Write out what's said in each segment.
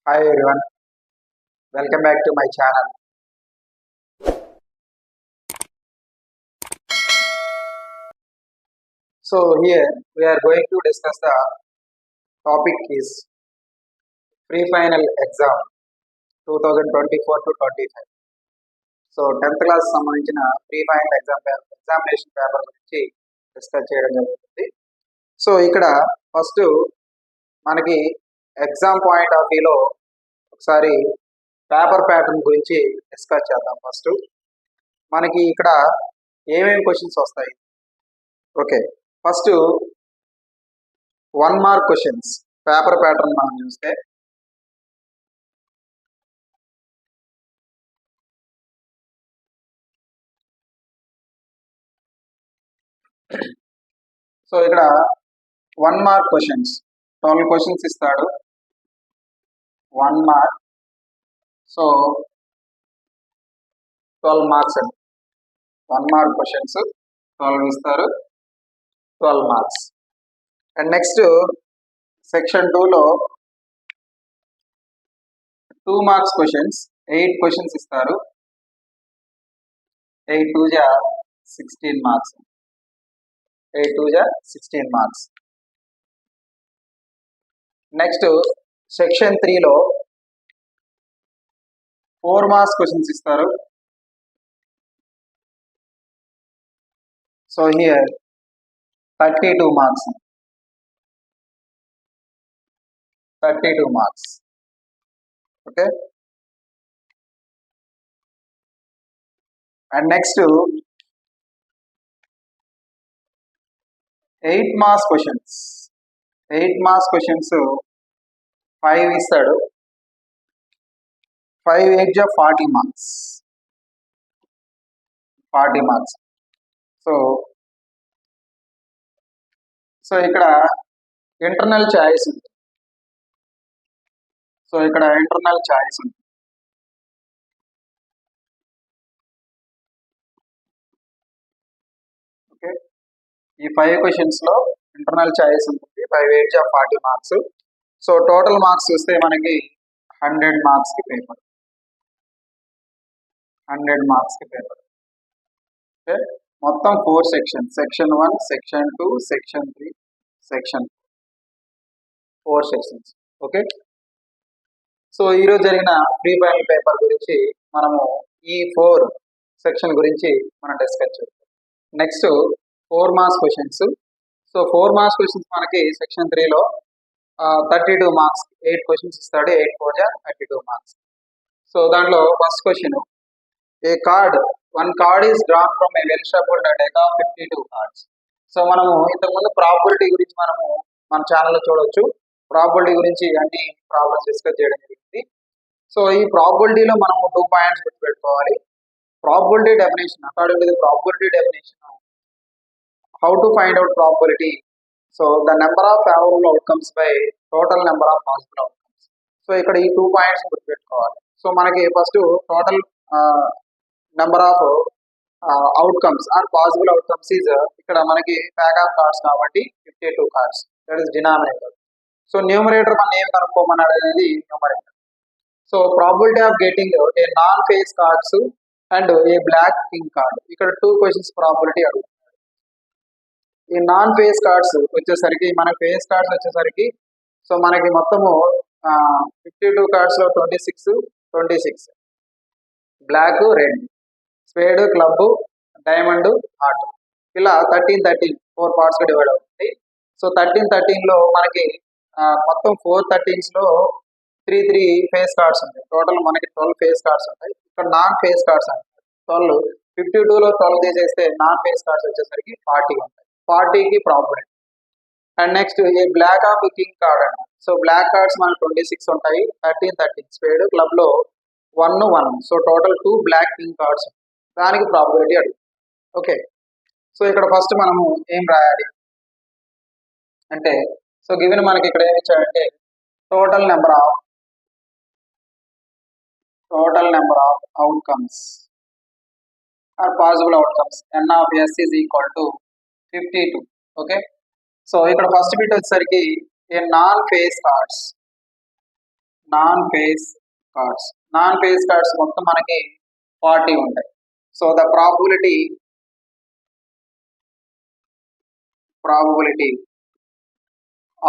Hi everyone, welcome back to my channel. So here we are going to discuss the topic is pre-final exam 2024 to 25. So 10th class సంబంధించిన pre final examination paper గురించి discuss చేయడం జరుగుతుంది. So ఇక్కడ first మనకి exam point of వ్యూలో ఒకసారి paper pattern గురించి discuss చేద్దాం. ఫస్ట్ మనకి ఇక్కడ ఏమేమి క్వశ్చన్స్ వస్తాయి. Okay, first 1 mark questions paper pattern మనం చూస్తే సో ఇక్కడ 1 మార్క్ క్వశ్చన్స్ 12 క్వశ్చన్స్ ఇస్తాడు. 1 మార్క్, సో 12 మార్క్స్ అండి. 1 మార్క్ క్వశ్చన్స్ 12 ఇస్తారు, 12 మార్క్స్. అండ్ నెక్స్ట్ సెక్షన్ 2లో 2 మార్క్స్ క్వశ్చన్స్ 8 క్వశ్చన్స్ ఇస్తారు. 8 2 జా 16 మార్క్స్. 8 2 జా 16 మార్క్స్. నెక్స్ట్ సెక్షన్ 3లో 4 మార్క్స్ క్వశ్చన్స్ ఇస్తారు. So here 32 marks. 32 marks. Okay, and next 8 marks questions. 8 marks questions 5 ఇస్తాడు. 5 8 జా 40 మార్క్స్. 40 మార్క్స్. సో ఇక్కడ ఇంటర్నల్ చాయిస్ ఉంది. సో ఇక్కడ ఇంటర్నల్ చాయిస్ ఉంది. ఓకే, ఈ 5 క్వశ్చన్స్ లో ఇంటర్నల్ చాయిస్ ఉంటుంది. 5 8 జా 40 మార్క్స్. సో టోటల్ మార్క్స్ చూస్తే మనకి 100 మార్క్స్ కి పేపర్. 100 మార్క్స్ కి పేపర్. ఓకే, మొత్తం 4 sections. Section 1, section 2, section 3, section 4 sections. Okay, so ఈరోజు జరిగిన ప్రీ ఫైనల్ పేపర్ గురించి మనము ఈ 4 సెక్షన్ గురించి మనం డిస్కస్ చేద్దాం. Next 4 marks questions. So 4 marks questions మనకి సెక్షన్ 3లో 32 మార్క్స్. 8 క్వశ్చన్స్ ఇస్తాడు. 8 4 జా 32 మార్క్స్. సో దాంట్లో first question, A card 1 card is drawn from A well shuffled deck of 52 cards. So మనము ఇంతకుముందు ప్రాబిలిటీ గురించి మనము మన ఛానల్లో చూడొచ్చు. ప్రాబిలిటీ గురించి అన్ని ప్రాబ్లమ్స్ డిస్కస్ చేయడం జరిగింది. సో ఈ ప్రాబిలిటీలో మనము 2 పాయింట్స్ గుర్తుపెట్టుకోవాలి. Probability definition, according to the probability definition, how to find out probability. So the number of favorable outcomes by total number of possible outcomes. So ఇక్కడ ఈ 2 పాయింట్స్ గుర్తుపెట్టుకోవాలి. సో మనకి first total number of outcomes and possible outcomes is, ఇక్కడ మనకి pack of cards కాబట్టి 52 cards, that is denominator. So numerator మనం ఏమి కనుక్కోమన్నాడు అనేది numerator. So probability of getting a non face cards and a black king card. ఇక్కడ 2 questions probability అడుగుతుంది. ఈ నాన్ ఫేస్ కార్డ్స్ వచ్చేసరికి, మన ఫేస్ కార్డ్స్ వచ్చేసరికి, సో మనకి మొత్తము 52 కార్డ్స్లో 26 black, red, spade, club, diamond, heart, ఇలా 13 4 పార్ట్స్గా డివైడ్ అవుతుంది. సో 13లో మనకి మొత్తం 4 13స్లో 3 ఫేస్ కార్డ్స్ ఉంటాయి. టోటల్ మనకి 12 ఫేస్ కార్డ్స్ ఉంటాయి. ఇక్కడ నాన్ ఫేస్ కార్డ్స్ అంటారు 12. 52లో 12 తీసేస్తే నాన్ ఫేస్ కార్డ్స్ వచ్చేసరికి 40 ఉంటాయి. 40కి ప్రాబిలిటీ. అండ్ నెక్స్ట్ ఈ బ్లాక్ ఆఫ్ కింగ్ కార్డ్ అండి. సో బ్లాక్ కార్డ్స్ మనకు 26 ఉంటాయి. 13 స్పేడ్, క్లబ్ లో 1 1. So total 2 black king cards, దానికి ప్రాబిలిటీ అడుగుతుంది. ఓకే, సో ఇక్కడ ఫస్ట్ మనము ఏం రాయాలి అంటే, సో గివెన్ మనకి ఇక్కడ ఏమి ఇచ్చాడంటే total number of outcomes are possible outcomes n of s is equal to 52. Okay, so ఇక్కడ ఫస్ట్ బిట్ వచ్చేసరికి a non face cards. Non face cards. Non face cards మొత్తం మనకి 40 ఉంటాయి. So the probability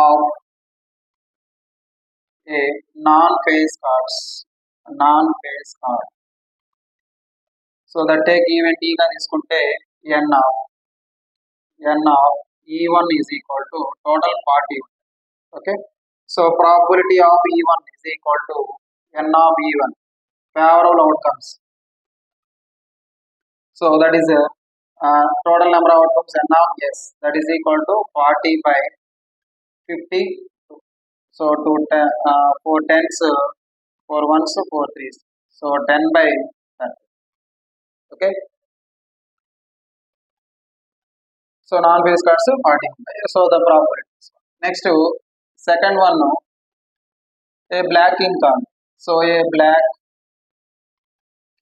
of a non-phase card. So that take event E గా తీసుకుంటే n of E1 is equal to total 40. Okay. So probability of E1 is equal to n of E1, favorable outcomes. So that is total number of outcomes n of S, that is equal to 40 by 50. So 4 tens, 4 ones, 4 threes. So 10 by 10. Okay. So non-phase cards 40. So the probabilities. Next, second one, a black king card. So a black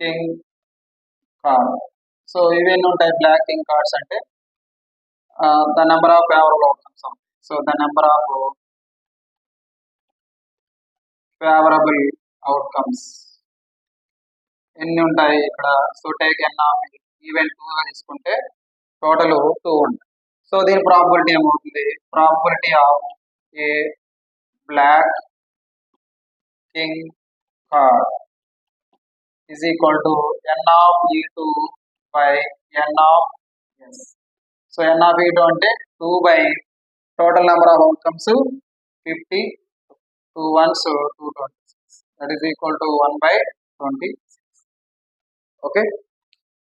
king card. So even ఉంటాయి black king cards అంటే the number of favorable outcomes. So the number of favorable outcomes ఎన్ని ఉంటాయి ఇక్కడ. So take n of event 2 గా తీసుకుంటే total 2 ఉంటాయి. So దీని probability ఏమవుతుంది, probability of a black king card is equal to n of e2 by n of s. So n of e2 అంటే 2 by total number of outcomes 50, 2 ones 226, that is equal to 1 by 26. Okay,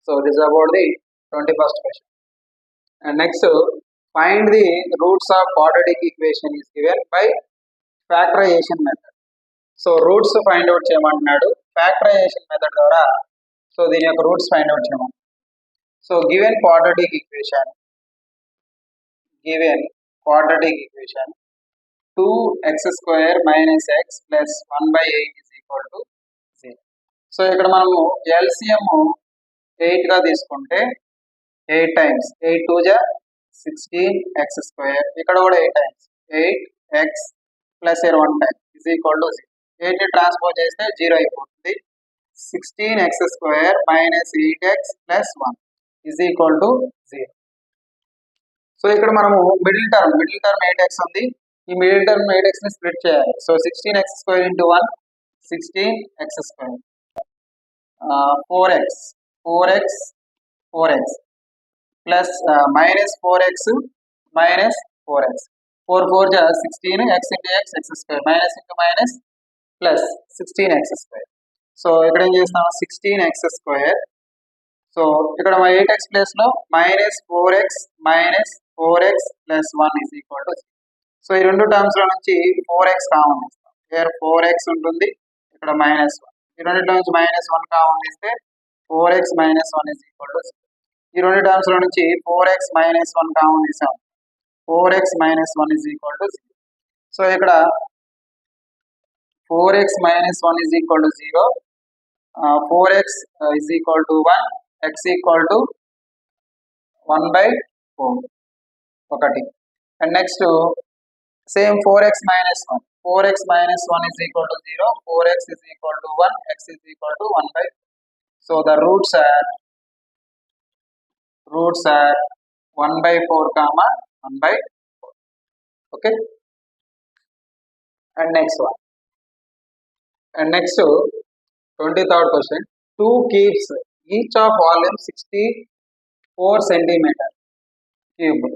so this is about the 21st question. And next, find the roots of quadratic equation is given by factorization method. So roots find out చేయమంటున్నాడు factorization method ద్వారా. So దీని యొక్క roots find out చేయమంటున్నాడు. So given quadratic equation 2x² - x plus 1/8 is equal to 0. సో ఇక్కడ మనము LCM 8 గా తీసుకుంటే 8 times 8 2 జా 16x², ఇక్కడ కూడా 8 times 8x plus 1 time is equal to 0. 8 ని ట్రాన్స్పోజ్ చేస్తే 0 అయిపోతుంది. 16x² minus 8x plus 1 is equal to 0. సో ఇక్కడ మనము మిడిల్ టర్మ్ 8x ఉంది. ఈ మిడిల్ టర్మ్ 8x ని స్ప్లిట్ చేయాలి. So 16x² into 1 16x², 4x plus minus 4x minus 4x, 4 4 ja 16, x into x x² minus into minus plus 16x². So ఇక్కడ ఏం చేస్తాం 16x². సో ఇక్కడ 8x ప్లేస్ లో minus 4x minus 4x plus 1 is equal to 0. So ఈ రెండు terms లో నుంచి 4x common తీస్తాం. here 4x ఉంటుంది, ఇక్కడ -1. ఈ రెండిట్లో నుంచి -1 కామన్ తీస్తే 4x minus 1 is equal to 0. ఈ రెండు టర్మ్స్ లో నుంచి 4x minus 1 కామన్ తీసాం, 4x minus 1 is equal to 0. సో ఇక్కడ 4x minus 1 is equal to 0, 4x is equal to 1, x equal to 1/4 ఒకటి. And next same 4x minus 1 is equal to 0, 4x is equal to 1, x is equal to 1/4. So the roots are 1/4 comma 1/4. Okay. And next one. And next 23rd question. 2 cubes each of volume 64 centimeter cube.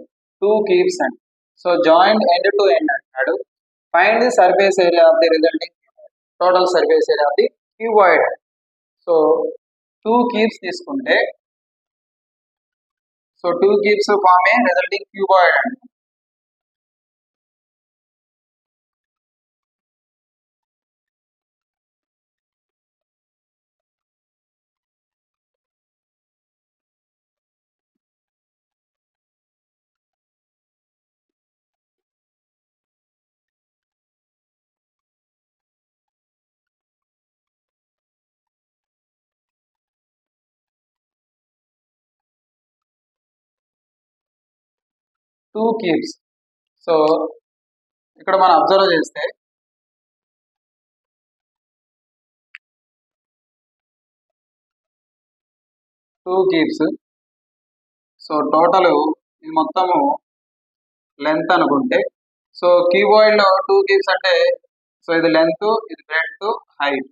2 cubes and so joined end to end అంటాడు. Find the surface area of the resulting cuboid. Total surface area of the cuboid. So 2 cubes తీసుకుంటే so 2 cubes form a resulting cuboid అండి. Two cubes. So ఇక్కడ మనం observe చేస్తే 2 cubes. So total ఇది మొత్తము length అనుకుంటే, so cuboid లో 2 cubes అంటే, సో ఇది లెంత్, ఇది బ్రెడ్త్, హైట్.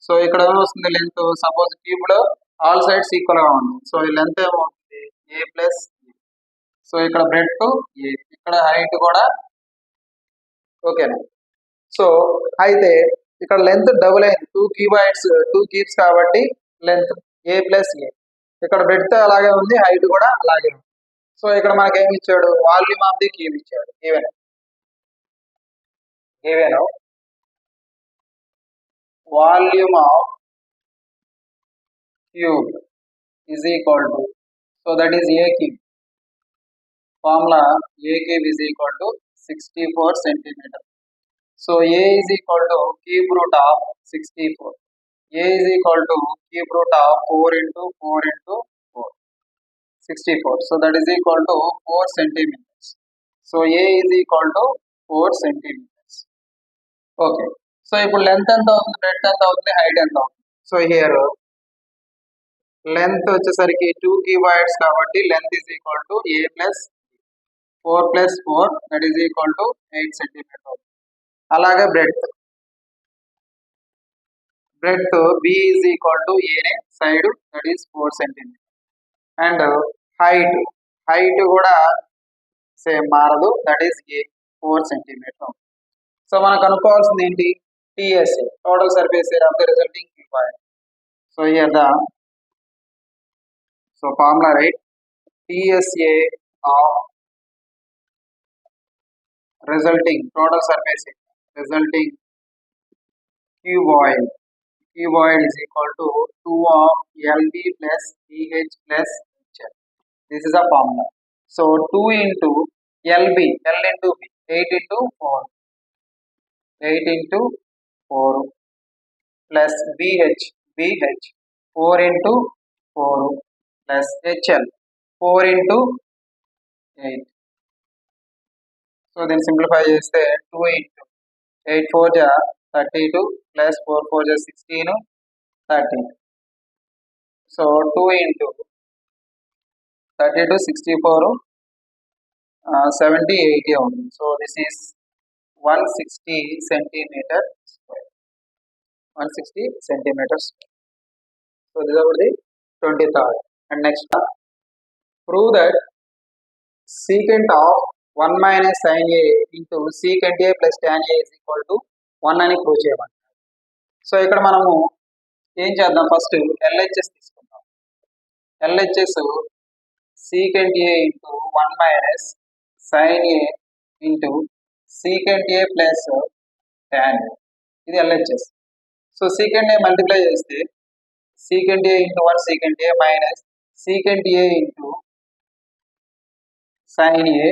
సో ఇక్కడ ఏమొస్తుంది లెంత్, సపోజ్ క్యూబ్ లో ఆల్ సైడ్స్ ఈక్వల్ గా ఉంది. సో ఈ లెంత్ ఏమవుతుంది a ప్లస్, సో ఇక్కడ బ్రెడ్త్ a, ఇక్కడ హైట్ కూడా ఓకేనా. సో అయితే ఇక్కడ లెంత్ డబుల్ అయింది, 2 క్యూబ్స్ కాబట్టి లెంత్ a ప్లస్ a. ఇక్కడ బ్రెడ్త్ అలాగే ఉంది, హైట్ కూడా అలాగే ఉంది. సో ఇక్కడ మనకి ఏమి ఇచ్చాడు, వాల్యూమ్ ఆఫ్ ది క్యూబ్ ఇచ్చాడు. Given volume of cube is equal to, so that is a cube. Formula a cube is equal to 64 centimeter. So a is equal to cube root of 64. A is equal to cube root of 4 into 4 into 4. 64. So that is equal to 4 centimeters. So a is equal to 4 centimeters. Okay. So ఇప్పుడు length ఎంత అవుతుంది, breadth ఎంత అవుతుంది, height ఎంత అవుతుంది. So here length వచ్చేసరికి 2 cuboids కాబట్టి length is equal to a plus 4 plus 4 that is equal to 8 centimetre. అలాగే breadth b is equal to a side that is 4 centimetre. And height కూడా సేమ్ మారదు, that is a 4 centimetre. So మనం కనుక్కోవాల్సింది ఏంటి, TSA total surface area of the resulting cuboid. So here the so formula, right, TSA of resulting total surface area, resulting cuboid is equal to 2 of LB plus BH plus HL. This is a formula. So 2 into LB, L into B, 8 into 4 plus BH 4 into 4 plus HL 4 into 8. So then simplify cheste 2 into 8 4 ja 32 plus 4 4 ja 16 30. So 2 into 32 64 70 80 అవుతుంది. So this is 160 centimeter square. 160 centimeters. So this is about the 23rd. And next, prove that secant of 1 minus sin A into secant A plus tan A is equal to 1 అని prove చేయమంటారు. So ఇక్కడ మనము ఏం చేద్దాం, first LHS తీసుకుందాం. LHS secant A into 1 minus sin A into secant A plus tan A, ఇది LHS. So secant A multiply చేస్తే secant A into 1 secant A minus secant A into sin A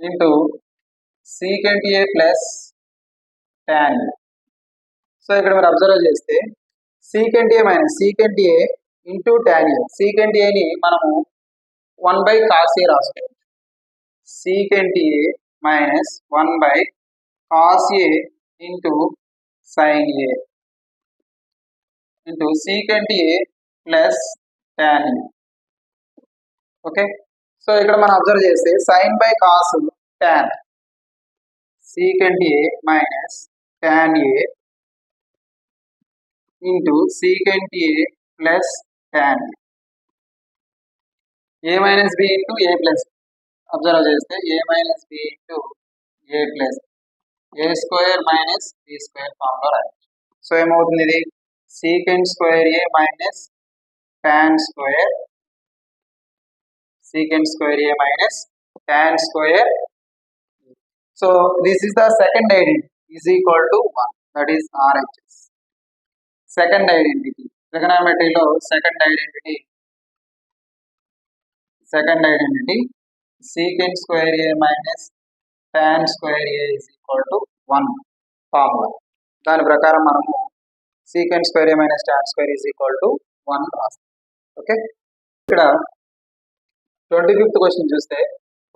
into secant A plus tan A. So ఇక్కడ మీరు observe చేస్తే secant A minus secant A into tan A. secant A ని మనము 1 by cos A రాసుకోవచ్చు. secant A minus 1 by cos A into sin A into secant A plus tan A. Okay, so ఇక్కడ మనం observe చేస్తే sin by cos tan, secant A minus tan A into secant A plus tan A minus B into A plus, observe చేస్తే A minus B into A plus A square minus B square formula రాయొచ్చు. So ఏమవుతుంది, ఇది secant square A minus tan square, secant square A minus tan square. So this is the second identity is equal to 1, that is RHS. Second identity, trigonometry lo second identity secant square A minus tan square A is equal to 1 formula. దాని ప్రకారం మనము secant square A minus tan square is equal to 1 రాస్తాం. Okay, ఇక్కడ 25th question చూస్తే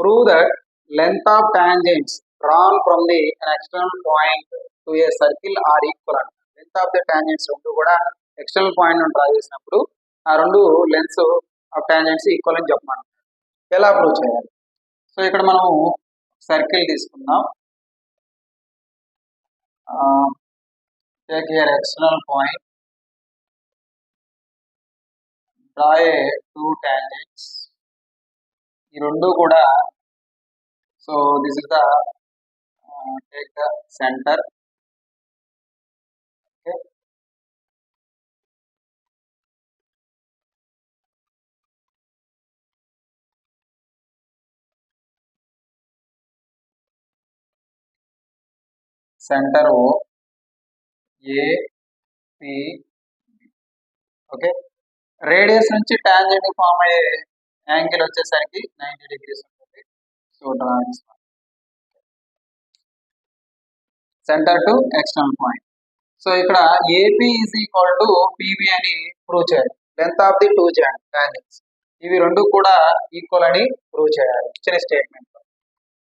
prove that length of tangents drawn from the an external point to a circle are equal అంట. Length of the tangents రెండు కూడా external point draw చేసినప్పుడు ఆ రెండు lens of tangents equal అని చెప్పమంటారు. ఎలా ప్రూవ్ చేయాలి? సో ఇక్కడ మనము సర్కిల్ తీసుకుందాం. Take here external point, draw a two tangents. ఈ రెండు కూడా, so this is the take the center. Okay, center O, A, P. Okay, radius నుంచి టాంజెంట్ ఫామ్ అయ్యే యాంగిల్ వచ్చేసరికి 90 degrees ఉంటుంది. So draw this one, center to external point. So ఇక్కడ AP is equal to PB అని prove చేయాలి. Length of the two tangents ఇవి రెండు కూడా ఈక్వల్ అని ప్రూవ్ చేయాలి ఇచ్చిన స్టేట్మెంట్.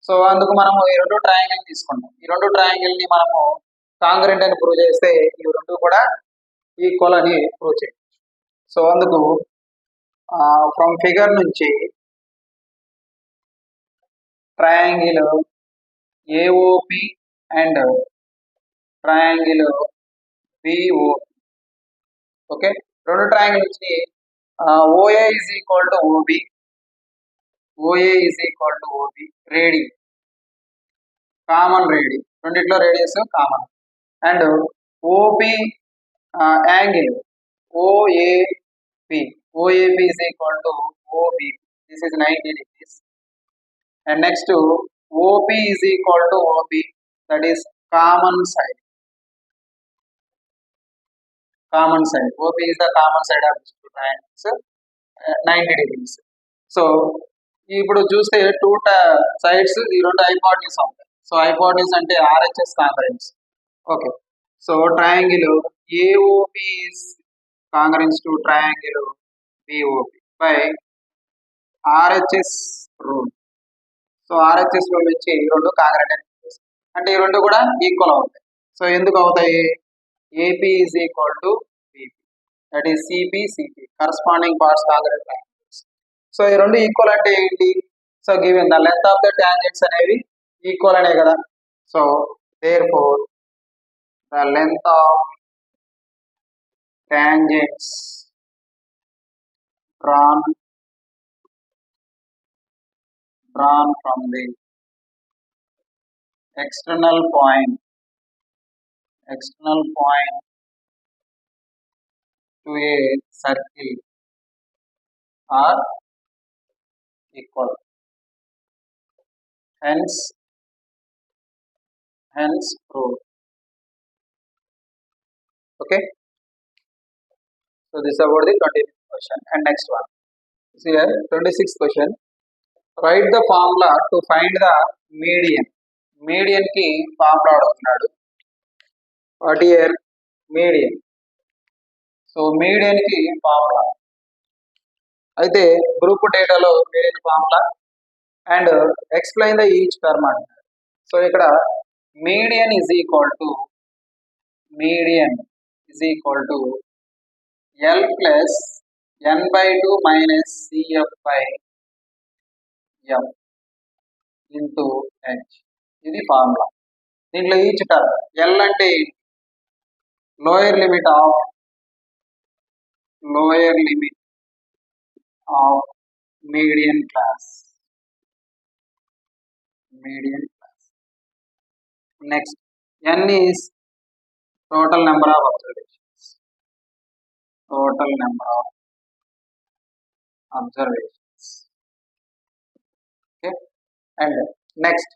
సో అందుకు మనము ఈ రెండు ట్రయాంగిల్ తీసుకున్నాం. ఈ రెండు ట్రయాంగిల్ ని మనము కాంగ్రెంట్ అని ప్రూవ్ చేస్తే ఈ రెండు కూడా ఈక్వల్ అని ప్రూవ్ చేయొచ్చు. సో అందుకు ఫ్రమ్ ఫిగర్ నుంచి triangle AOP and triangle BO. Okay, రెండు ట్రయాంగిల్ నుంచి OA is equal to OB, OA is equal to OB, radii common, radii రెండిట్లో radius common. And OP angle OAP, OAP is equal to OB, this is 90 degrees. And next OP is equal to OB, that is common side. Common side. OP is the common side of these two triangles, 90 degrees. So ఇప్పుడు చూస్తే two sides ఈ రెండు hypotenuse ఉంటాయి. So hypotenuse అంటే RHS కాంగ్రెన్స్. Okay, so triangle AOP is congruence to triangle BOP by RHS rule. So RHS rule నుంచి ఈ రెండు congruent అంటే ఈ రెండు కూడా ఈక్వల్ అవుతాయి. సో ఎందుకు అవుతాయి? AP is equal to BP, that is CP CP, corresponding parts congruent triangles. So ఈ రెండు ఈక్వల్ అంటే ఏంటి? So given the length of the tangents అనేవి ఈక్వల్ అనే కదా. So therefore the length of tangents drawn from the external point to a circle are equal. Hence proved. Okay, so this is about the 20th question. And next one, see here 26th question. Write the formula to find the median. Median ki formula అడుగుతున్నాడు. What here median? So median కి formula అయితే group డేటాలో median formula and explain the each term అంటారు. So ఇక్కడ median is equal to L plus n/2 minus CF by F into H. ఇది ఫార్ములా. దీంట్లో each term L అంటే lower limit of median class. Next, n is total number of observations. Okay, and next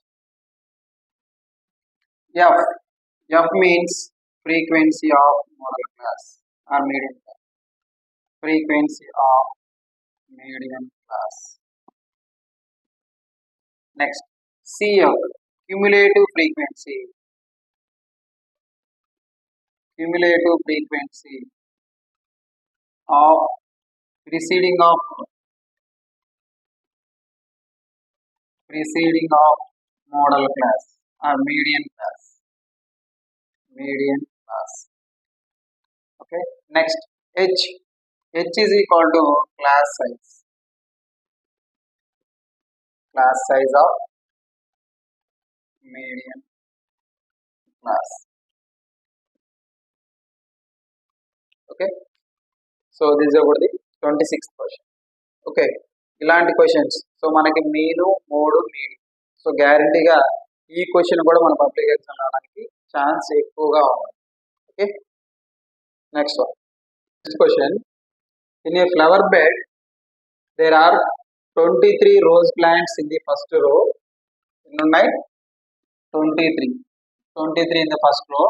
f means frequency of model class or median class. Frequency of median class. Next, CF, cumulative frequency of preceding of model class or median class. Okay. Next, H. H is equal to class size. Class size of median class. Okay. So this is about the 26th question. Okay, ఇలాంటి questions so మనకి మీను mode మీడి so గ్యారంటీగా ఈ question కూడా మన public exam రావడానికి chance ఎక్కువగా ఉంది. Okay, next question. In a flower bed there are 23 rose plants in the first row. ఎన్ని ఉన్నాయి? 23 in the first row,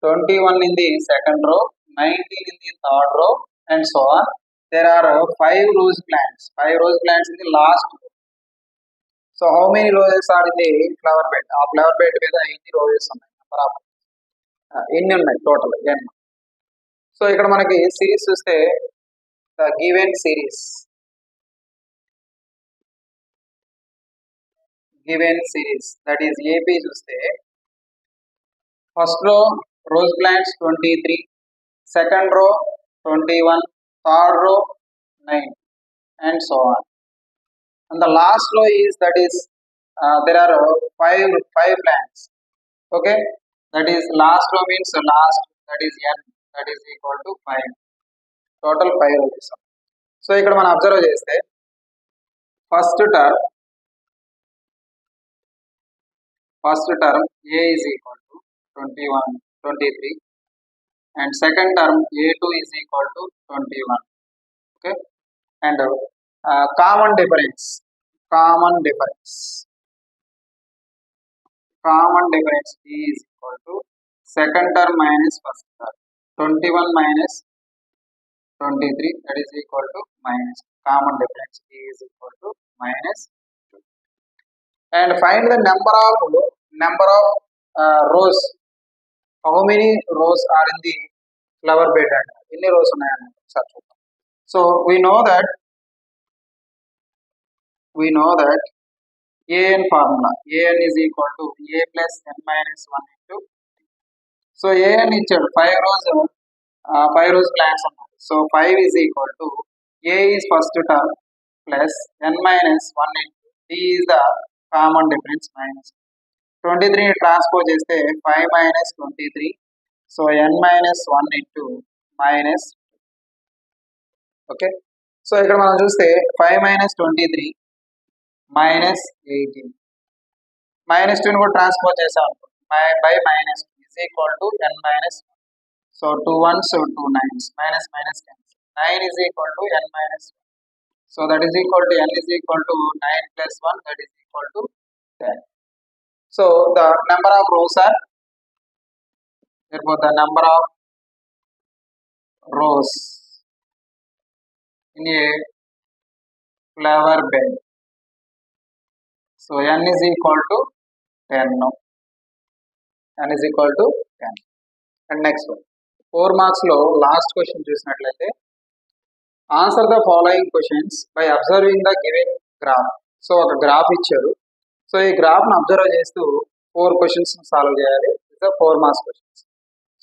21 in the second row, 19 in the third row, and so on. There are 5 rose plants in the last row. So how many roses are in the flower bed? ఆ flower bed మీద ఎన్ని roses ఉన్నాయి? Number of ఎన్ని ఉన్నాయి total? n. So ఇక్కడ మనకి series చూస్తే the given series that is AP చూస్తే first row rose plants 23, second row 21, third row 9, and so on. And the last row is there are five plants. Okay, that is last row means last, that is n, that is equal to 5. Total 5 rows. So ఇక్కడ మనం observe చేస్తే first term a is equal to 21, 23, and second term a2 is equal to 21. Okay, and common difference is equal to second term minus first term. 21 minus 23, that is equal to minus. Common difference is equal to minus 2. And find the number of rows. How many rows are in the flower bed? Any rows ఉన్నాయని ఒకసారి చూద్దాం. So we know that an formula, an is equal to a plus n minus 1 into. So an ఇచ్చాడు 5 rows plants అన్నాడు. So 5 is equal to a is first term plus n minus 1 into d is the common difference minus 23 transpose చేస్తే 5 minus 23. So n minus 1 into minus. Okay, so ఇక్కడ మనం చూస్తే 5 minus 23 minus 18. minus 2 కూడా transpose చేసాం by minus 2 is equal to n minus 1. So 2 1s, so 2 9s, minus minus 10. 9 is equal to n minus 1. So that is equal to n is equal to 9 plus 1, that is equal to 10. So the number of rows are, therefore the number of rows in a flower bed. So n is equal to 10. No, n is equal to 10. And next one, 4 marks లో last question చూసినట్లయితే answer the following questions by observing the given graph. So ఒక graph ఇచ్చారు. So ఈ గ్రాఫ్ను observe చేస్తూ 4 questions solve చేయాలి. 4 marks questions.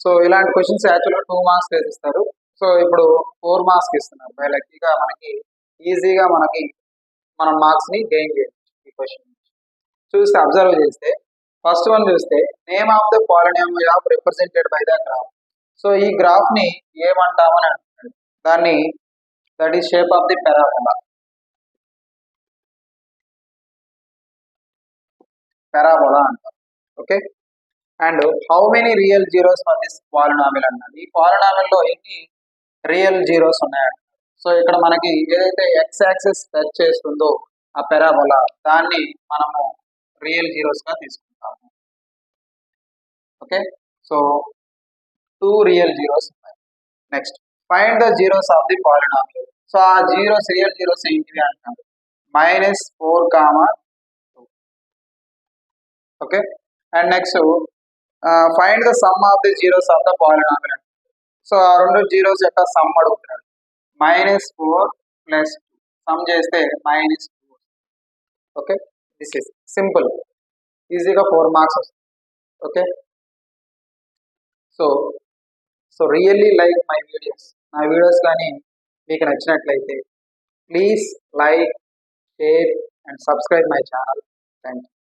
So ఇలాంటి questions యాక్చువల్గా 2 మార్క్స్ ఇస్తారు. సో ఇప్పుడు 4 మార్క్స్ ఇస్తున్నారు. లక్కీగా మనకి ఈజీగా మనం మార్క్స్ని గెయిన్ చేయొచ్చు ఈ క్వశ్చన్. చూస్తే అబ్జర్వ్ చేస్తే ఫస్ట్ వన్ చూస్తే name of the polynomial represented by the graph. So ఈ గ్రాఫ్ని ఏమంటామని అంటున్నాడు. దాన్ని that is shape of the parabola అంటారు. Okay, and how many real zeros for this polynomial అన్నది. ఈ పాలినామియల్లో ఎన్ని రియల్ జీరోస్ ఉన్నాయంట. సో ఇక్కడ మనకి ఏదైతే ఎక్స్ యాక్సిస్ టచ్ చేస్తుందో ఆ పారాబోలా, దాన్ని మనము రియల్ జీరోస్ గా తీసుకుంటాము. ఓకే, సో 2 రియల్ జీరోస్ ఉన్నాయి. Next find the zeros of the polynomial. So ఆ రియల్ జీరోస్ ఏంటివి అంటారు? -4, 2. Okay, and next find the sum of the zeros of the polynomial. So ఆ 2 జీరోస్ యొక్క సమ్ అడుగుతున్నాడు. -4 + 2 some చేస్తే -2. ఓకే, దిస్ ఇస్ సింపుల్, ఈజీగా 4 marks వస్తుంది. Okay, so so really like my videos. నా వీడియోస్ కానీ మీకు నచ్చినట్లయితే please like, share and subscribe my channel. Thank you.